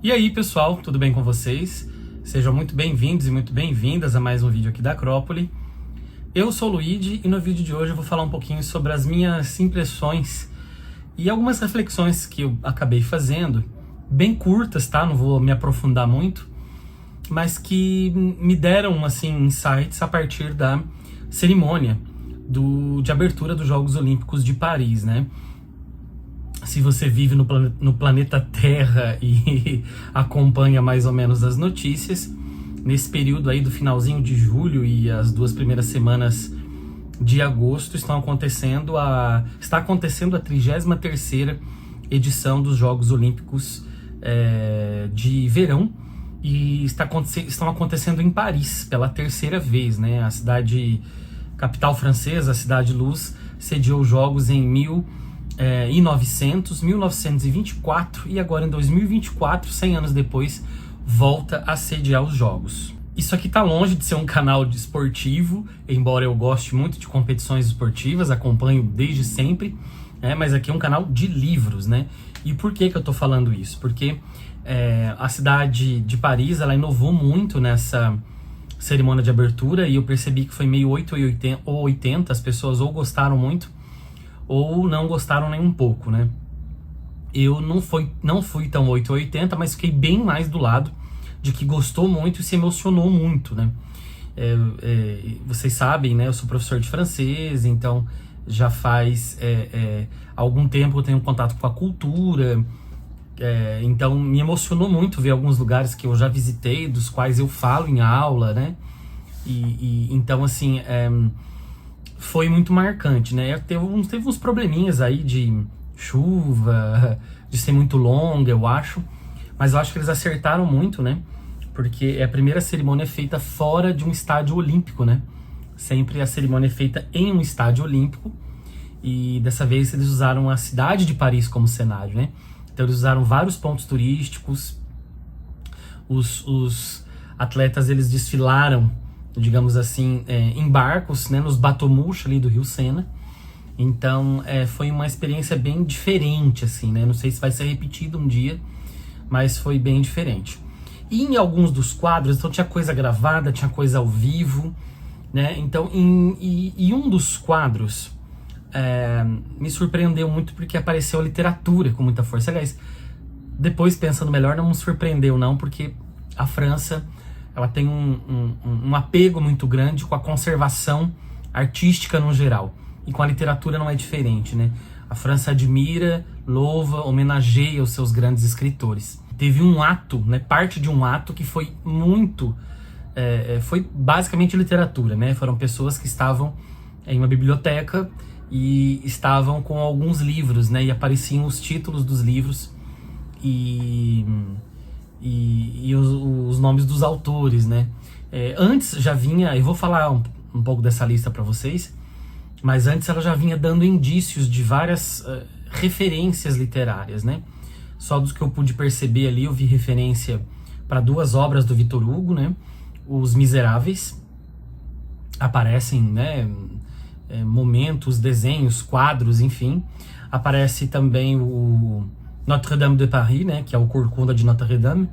E aí pessoal, tudo bem com vocês? Sejam muito bem-vindos e muito bem-vindas a mais um vídeo aqui da Acrópole. Eu sou o Luigi e no vídeo de hoje eu vou falar um pouquinho sobre as minhas impressões e algumas reflexões que eu acabei fazendo, bem curtas, tá? Não vou me aprofundar muito, mas que me deram assim insights a partir da cerimônia de abertura dos Jogos Olímpicos de Paris, né? Se você vive no planeta Terra e acompanha mais ou menos as notícias, nesse período aí do finalzinho de julho e as 2 primeiras semanas de agosto está acontecendo a 33ª edição dos Jogos Olímpicos de verão e estão acontecendo em Paris pela 3ª vez, né? A capital francesa, a Cidade Luz, sediou os Jogos em 1924 e agora em 2024, 100 anos depois, volta a sediar os Jogos. Isso aqui tá longe de ser um canal esportivo, embora eu goste muito de competições esportivas, acompanho desde sempre, mas aqui é um canal de livros, né? E por que eu tô falando isso? Porque a cidade de Paris, ela inovou muito nessa cerimônia de abertura e eu percebi que foi meio 8 ou 80, as pessoas ou gostaram muito ou não gostaram nem um pouco, né? Eu não fui tão 8 ou 80, mas fiquei bem mais do lado de que gostou muito e se emocionou muito, né? Vocês sabem, né? Eu sou professor de francês, então já faz algum tempo eu tenho contato com a cultura, então me emocionou muito ver alguns lugares que eu já visitei, dos quais eu falo em aula, né? Então, assim, foi muito marcante, né? Teve uns probleminhas aí de chuva, de ser muito longa, eu acho. Mas eu acho que eles acertaram muito, né? Porque é a primeira cerimônia feita fora de um estádio olímpico, né? Sempre a cerimônia é feita em um estádio olímpico. E dessa vez eles usaram a cidade de Paris como cenário, né? Então eles usaram vários pontos turísticos. Os atletas, eles desfilaram, digamos assim, em barcos, né, nos bateaux-mouches ali do Rio Sena. Então foi uma experiência bem diferente, assim, né? Não sei se vai ser repetido um dia, mas foi bem diferente. E em alguns dos quadros, então tinha coisa gravada, tinha coisa ao vivo, né? Então em um dos quadros me surpreendeu muito porque apareceu a literatura com muita força. Aliás, depois pensando melhor, não me surpreendeu não, porque a França, ela tem um apego muito grande com a conservação artística no geral. E com a literatura não é diferente, né? A França admira, louva, homenageia os seus grandes escritores. Teve um ato, né? Parte de um ato que foi muito... foi basicamente literatura, né? Foram pessoas que estavam em uma biblioteca e estavam com alguns livros, né? E apareciam os títulos dos livros e os nomes dos autores, né? Antes já vinha, eu vou falar um pouco dessa lista para vocês, mas antes ela já vinha dando indícios de várias referências literárias, né? Só dos que eu pude perceber ali, eu vi referência para 2 obras do Victor Hugo, né? Os Miseráveis, aparecem, né? Momentos, desenhos, quadros, enfim. Aparece também o Notre-Dame de Paris, né, que é o Corcunda de Notre-Dame.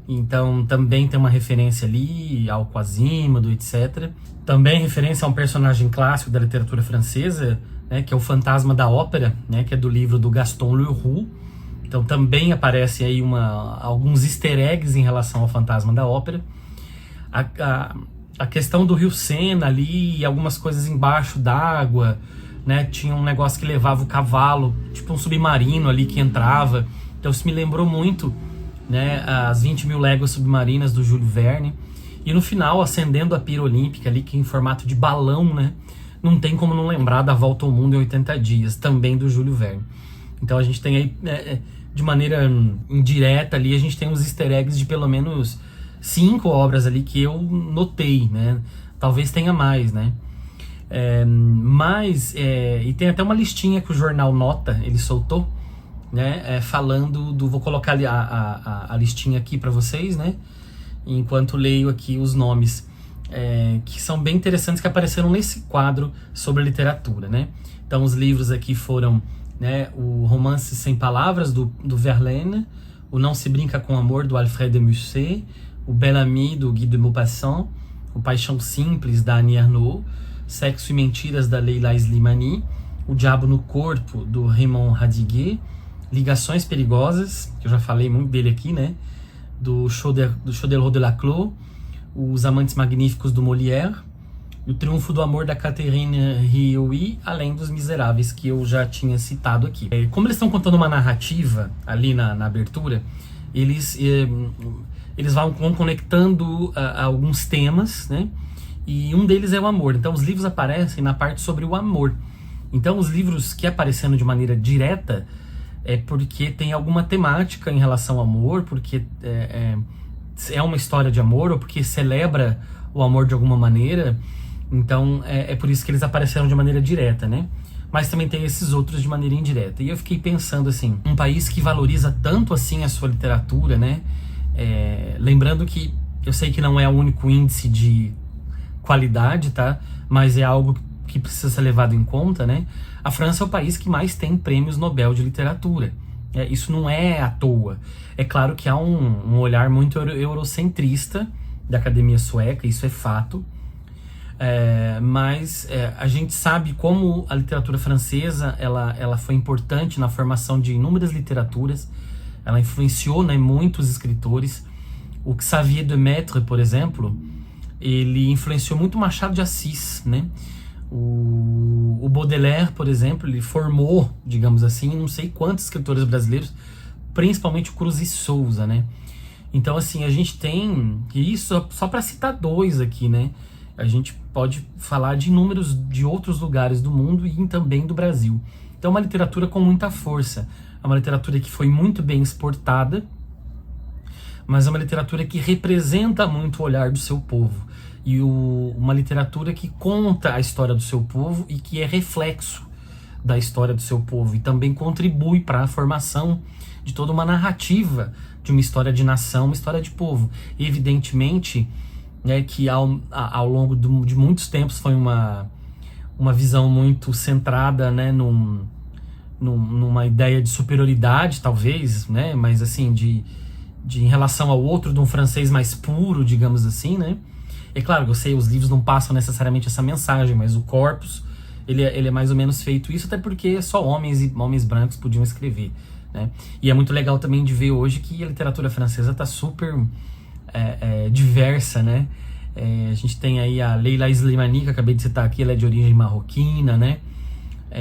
Então também tem uma referência ali ao Quasimodo, etc. Também referência a um personagem clássico da literatura francesa, né, que é o Fantasma da Ópera, né, que é do livro do Gaston Leroux. Então também aparece aí alguns easter eggs em relação ao Fantasma da Ópera. A questão do Rio Sena ali e algumas coisas embaixo d'água, né? Tinha um negócio que levava o cavalo, tipo um submarino ali que entrava. Então isso me lembrou muito, né, as 20.000 léguas submarinas do Júlio Verne. E no final, acendendo a pira olímpica ali, que é em formato de balão, né? Não tem como não lembrar da Volta ao Mundo em 80 dias, também do Júlio Verne. Então a gente tem aí, de maneira indireta ali, a gente tem uns easter eggs de pelo menos 5 obras ali que eu notei, né? Talvez tenha mais, né? E tem até uma listinha que o jornal Nota, ele soltou, né? Falando vou colocar ali a listinha aqui para vocês, né? Enquanto leio aqui os nomes que são bem interessantes, que apareceram nesse quadro sobre a literatura, né? Então os livros aqui foram, né, o Romance Sem Palavras, do Verlaine, o Não Se Brinca com Amor, do Alfred de Musset, o Bel Ami, do Guy de Maupassant, o Paixão Simples, da Annie Ernaux, Sexo e Mentiras, da Leila Slimani, O Diabo no Corpo, do Raymond Radiguet, Ligações Perigosas, que eu já falei muito dele aqui, né? Do Choderlos de Laclos, Os Amantes Magníficos, do Molière, e O Triunfo do Amor, da Catherine Rieu, além dos Miseráveis, que eu já tinha citado aqui. Como eles estão contando uma narrativa ali na abertura, eles vão conectando alguns temas, né? E um deles é o amor. Então os livros aparecem na parte sobre o amor. Então os livros que aparecendo de maneira direta é porque tem alguma temática em relação ao amor, porque é uma história de amor, ou porque celebra o amor de alguma maneira. Então é por isso que eles apareceram de maneira direta, né? Mas também tem esses outros de maneira indireta. E eu fiquei pensando assim, um país que valoriza tanto assim a sua literatura, né? Lembrando que eu sei que não é o único índice de qualidade, tá? Mas é algo que precisa ser levado em conta, né? A França é o país que mais tem prêmios Nobel de literatura. Isso não é à toa. É claro que há um olhar muito eurocentrista da academia sueca, isso é fato. Mas a gente sabe como a literatura francesa ela foi importante na formação de inúmeras literaturas. Ela influenciou, né, muitos escritores. O Xavier de Maistre, por exemplo, ele influenciou muito Machado de Assis, né? O Baudelaire, por exemplo, ele formou, digamos assim, não sei quantos escritores brasileiros, principalmente o Cruz e Souza, né? Então, assim, a gente tem, e isso só para citar dois aqui, né? A gente pode falar de inúmeros de outros lugares do mundo e também do Brasil. Então, é uma literatura com muita força. É uma literatura que foi muito bem exportada, mas é uma literatura que representa muito o olhar do seu povo. E uma literatura que conta a história do seu povo e que é reflexo da história do seu povo. E também contribui para a formação de toda uma narrativa de uma história de nação, uma história de povo. E, evidentemente, que ao longo de muitos tempos foi uma visão muito centrada, né, numa ideia de superioridade, talvez, né, mas assim, em relação ao outro, de um francês mais puro, digamos assim, né. É claro que eu sei, os livros não passam necessariamente essa mensagem, mas o corpus, ele é mais ou menos feito isso, até porque só homens brancos podiam escrever, né. E é muito legal também de ver hoje que a literatura francesa está super diversa, né. A gente tem aí a Leila Slimani, que eu acabei de citar aqui, ela é de origem marroquina, né.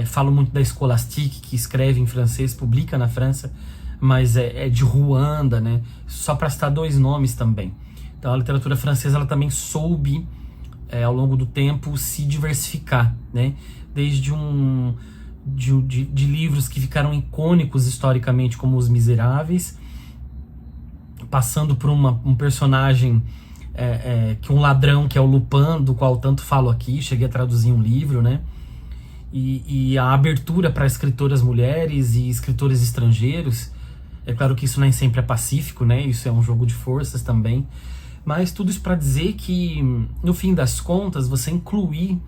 Falo muito da Scholastique, que escreve em francês, publica na França, mas é de Ruanda, né. Só para citar dois nomes também. Então a literatura francesa ela também soube, ao longo do tempo, se diversificar, né? Desde de livros que ficaram icônicos historicamente, como Os Miseráveis, passando por um personagem, que um ladrão, que é o Lupin, do qual tanto falo aqui, cheguei a traduzir um livro, né? E a abertura para escritoras mulheres e escritores estrangeiros. É claro que isso nem sempre é pacífico, né? Isso é um jogo de forças também. Mas tudo isso para dizer que, no fim das contas, você incluir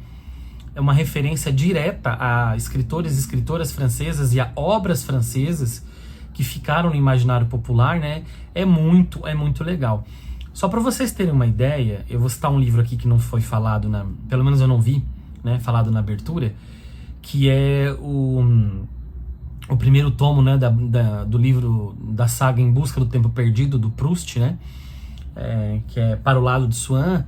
uma referência direta a escritores e escritoras francesas e a obras francesas que ficaram no imaginário popular, né, é muito legal. Só para vocês terem uma ideia, eu vou citar um livro aqui que não foi falado, pelo menos eu não vi, né, falado na abertura, que é o primeiro tomo, né, do livro da saga Em Busca do Tempo Perdido, do Proust, né, que é Para o Lado de Swann.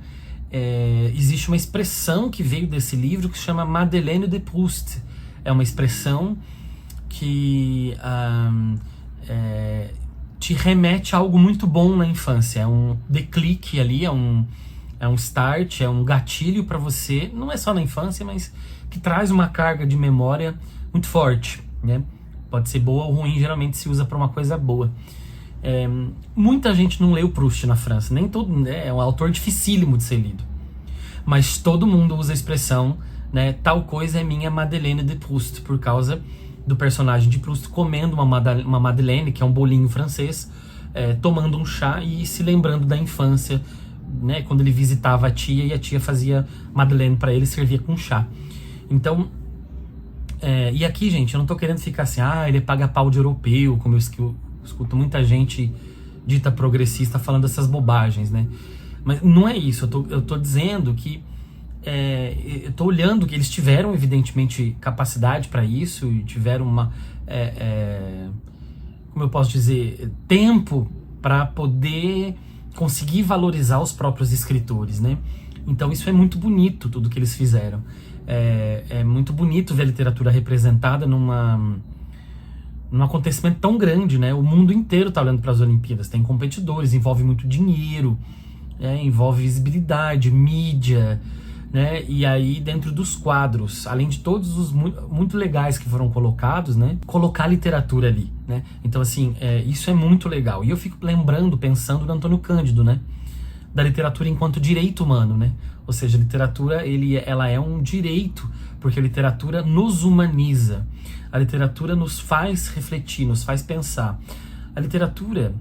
Existe uma expressão que veio desse livro que se chama Madeleine de Proust. É uma expressão que te remete a algo muito bom na infância. É um declique ali, é um start, é um gatilho para você, não é só na infância, mas que traz uma carga de memória muito forte, né? Pode ser boa ou ruim, geralmente se usa para uma coisa boa. Muita gente não leu Proust na França, nem todo, é um autor dificílimo de ser lido, mas todo mundo usa a expressão, né, tal coisa é minha Madeleine de Proust, por causa do personagem de Proust comendo uma madeleine, que é um bolinho francês, tomando um chá e se lembrando da infância, né, quando ele visitava a tia e a tia fazia madeleine para ele e servia com chá. Então, e aqui, gente, eu não tô querendo ficar assim, ele é paga-pau de europeu, como eu escuto muita gente dita progressista falando essas bobagens, né? Mas não é isso, eu tô dizendo que eu tô olhando que eles tiveram evidentemente capacidade para isso e tiveram como eu posso dizer, tempo para poder conseguir valorizar os próprios escritores, né? Então isso é muito bonito, tudo que eles fizeram. É muito bonito ver a literatura representada num acontecimento tão grande, né? O mundo inteiro tá olhando para as Olimpíadas, tem competidores, envolve muito dinheiro, envolve visibilidade, mídia, né? E aí dentro dos quadros, além de todos os muito legais que foram colocados, né? Colocar a literatura ali, né? Então assim, isso é muito legal. E eu fico pensando no Antônio Cândido, né? Da literatura enquanto direito humano, né? Ou seja, a literatura ela é um direito, porque a literatura nos humaniza. A literatura nos faz refletir, nos faz pensar. A literatura,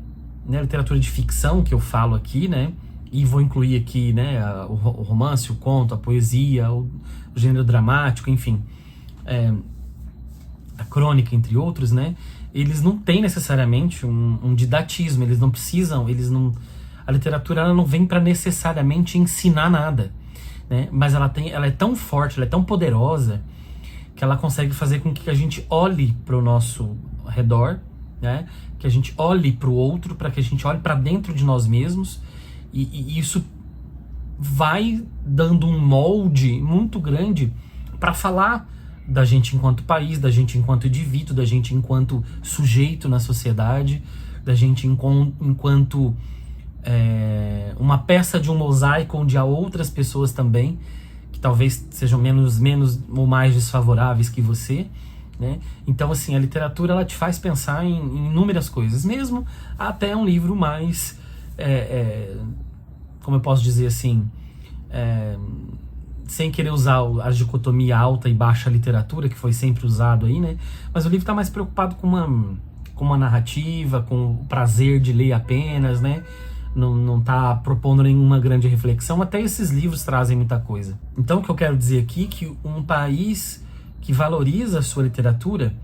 né, a literatura de ficção que eu falo aqui, né? E vou incluir aqui, né, o romance, o conto, a poesia, o gênero dramático, enfim, a crônica, entre outros, né? Eles não têm necessariamente um didatismo, eles não precisam, a literatura ela não vem para necessariamente ensinar nada, né? Mas ela é tão forte, ela é tão poderosa que ela consegue fazer com que a gente olhe para o nosso redor, né? Que a gente olhe para o outro, para que a gente olhe para dentro de nós mesmos. E isso vai dando um molde muito grande para falar da gente enquanto país, da gente enquanto indivíduo, da gente enquanto sujeito na sociedade, da gente enquanto uma peça de um mosaico onde há outras pessoas também que talvez sejam menos ou mais desfavoráveis que você, né? Então assim, a literatura ela te faz pensar em inúmeras coisas, mesmo até um livro mais como eu posso dizer assim, sem querer usar a dicotomia alta e baixa literatura, que foi sempre usado aí, né? Mas o livro está mais preocupado com uma narrativa, com o prazer de ler apenas, né? Não está propondo nenhuma grande reflexão. Até esses livros trazem muita coisa. Então o que eu quero dizer aqui é que um país que valoriza a sua literatura,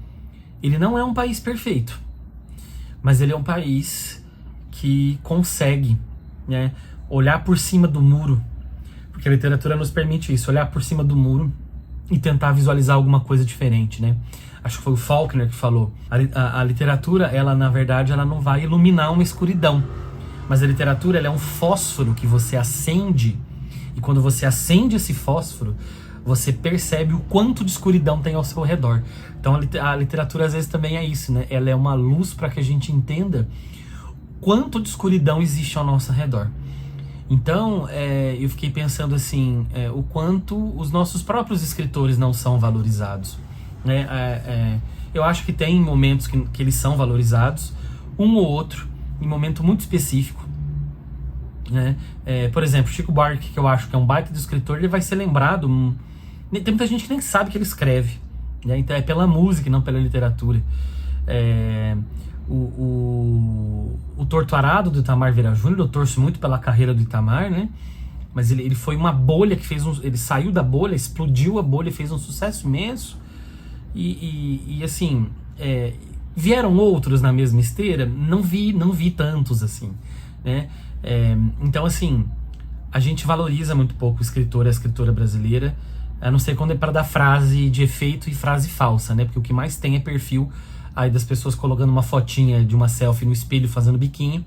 ele não é um país perfeito, mas ele é um país que consegue, né, olhar por cima do muro, porque a literatura nos permite isso, olhar por cima do muro e tentar visualizar alguma coisa diferente, né? Acho que foi o Faulkner que falou. A literatura, ela na verdade, ela não vai iluminar uma escuridão, mas a literatura ela é um fósforo que você acende, e quando você acende esse fósforo, você percebe o quanto de escuridão tem ao seu redor. Então a literatura às vezes também é isso, né? Ela é uma luz para que a gente entenda quanto de escuridão existe ao nosso redor. Então, eu fiquei pensando assim, o quanto os nossos próprios escritores não são valorizados, né? Eu acho que tem momentos que eles são valorizados, um ou outro, em momento muito específico, né? Por exemplo, Chico Buarque, que eu acho que é um baita de escritor, ele vai ser lembrado. Tem muita gente que nem sabe que ele escreve, né? Então é pela música e não pela literatura. O Torturado do Itamar Vieira Júnior, eu torço muito pela carreira do Itamar, né? Mas ele foi uma bolha que fez ele saiu da bolha, explodiu a bolha, fez um sucesso imenso. E assim, vieram outros na mesma esteira? Não vi tantos assim, né? Então assim, a gente valoriza muito pouco o escritor e a escritora brasileira, a não ser quando é para dar frase de efeito e frase falsa, né? Porque o que mais tem é perfil aí das pessoas colocando uma fotinha de uma selfie no espelho fazendo biquinho,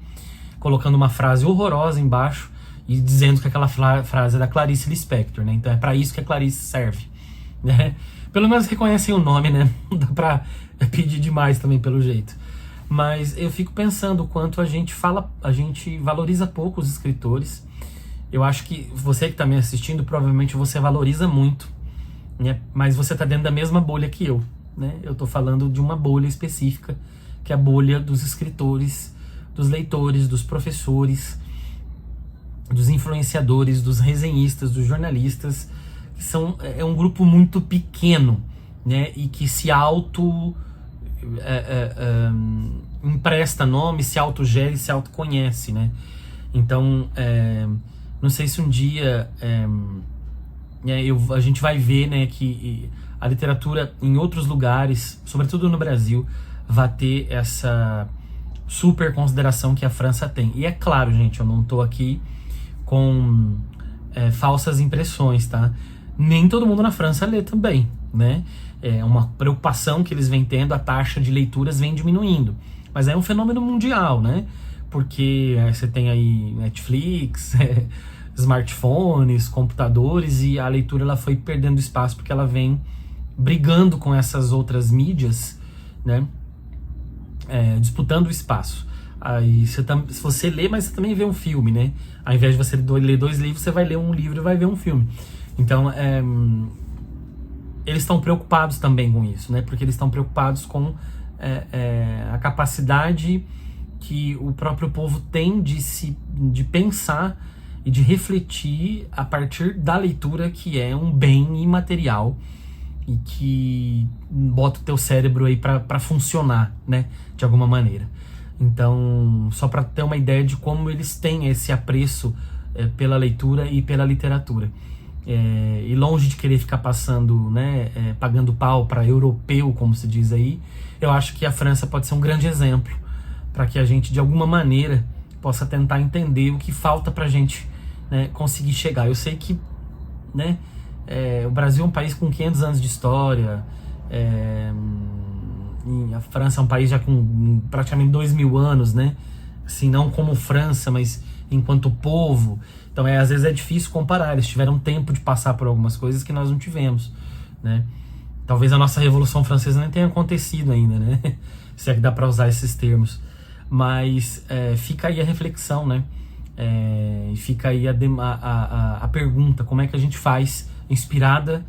colocando uma frase horrorosa embaixo e dizendo que aquela frase é da Clarice Lispector, né? Então é para isso que a Clarice serve, né? Pelo menos reconhecem o nome, né? Não dá pra pedir demais também pelo jeito. Mas eu fico pensando o quanto a gente valoriza pouco os escritores. Eu acho que você que tá me assistindo, provavelmente você valoriza muito, né? Mas você tá dentro da mesma bolha que eu, né? Eu tô falando de uma bolha específica, que é a bolha dos escritores, dos leitores, dos professores, dos influenciadores, dos resenhistas, dos jornalistas, que é um grupo muito pequeno, né? E que se empresta nome, se autogera e se autoconhece, né? Então, não sei se um dia a gente vai ver, né, que a literatura em outros lugares, sobretudo no Brasil, vai ter super consideração que a França tem. E é claro, gente, eu não tô aqui com falsas impressões, tá? Nem todo mundo na França lê também, né? É uma preocupação que eles vêm tendo, a taxa de leituras vem diminuindo. Mas é um fenômeno mundial, né? Porque você tem aí Netflix, smartphones, computadores, e a leitura ela foi perdendo espaço porque ela vem brigando com essas outras mídias, né? Disputando o espaço. Aí se você lê, mas você também vê um filme, né? Ao invés de você ler 2 livros, você vai ler um livro e vai ver um filme. Então, eles estão preocupados também com isso, né? Porque eles estão preocupados com a capacidade que o próprio povo tem de pensar e de refletir a partir da leitura, que é um bem imaterial e que bota o teu cérebro aí para funcionar, né? De alguma maneira. Então, só para ter uma ideia de como eles têm esse apreço pela leitura e pela literatura. E longe de querer ficar passando, né, pagando pau para europeu, como se diz aí, eu acho que a França pode ser um grande exemplo para que a gente, de alguma maneira, possa tentar entender o que falta para a gente, né, conseguir chegar. Eu sei que, né, o Brasil é um país com 500 anos de história, a França é um país já com praticamente 2000 anos, né? Assim, não como França, mas enquanto povo. Então, às vezes é difícil comparar. Eles tiveram tempo de passar por algumas coisas que nós não tivemos, né? Talvez a nossa Revolução Francesa nem tenha acontecido ainda, né? Se é que dá para usar esses termos. Mas fica aí a reflexão, né? E fica aí a pergunta: como é que a gente faz, inspirados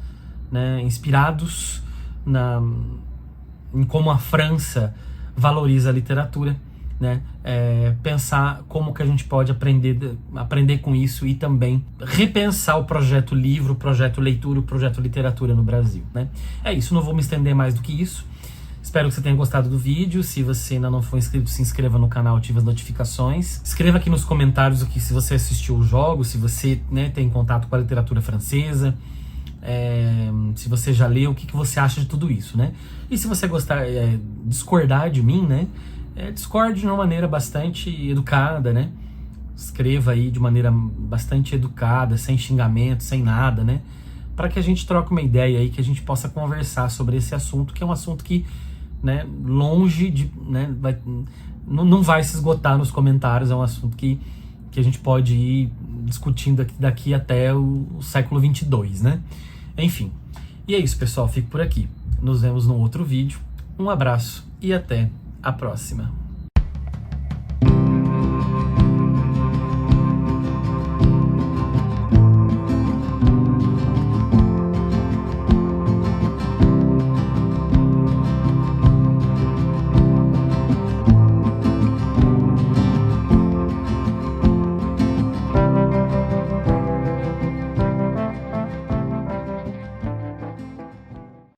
em como a França valoriza a literatura, né? Pensar como que a gente pode aprender com isso e também repensar o projeto livro, o projeto leitura, o projeto literatura no Brasil, né? É isso, não vou me estender mais do que isso. Espero que você tenha gostado do vídeo. Se você ainda não for inscrito, se inscreva no canal, ative as notificações. Escreva aqui nos comentários aqui se você assistiu os jogos, se você, né, tem contato com a literatura francesa, se você já leu, o que você acha de tudo isso, né? E se você discordar de mim, né, discorde de uma maneira bastante educada, né? Escreva aí de maneira bastante educada, sem xingamento, sem nada, né? Para que a gente troque uma ideia aí, que a gente possa conversar sobre esse assunto, que é um assunto que, né, longe de, né, não vai se esgotar nos comentários. É um assunto que a gente pode ir discutindo daqui até o século 22, né? Enfim, e é isso, pessoal, fico por aqui. Nos vemos no outro vídeo. Um abraço e até a próxima.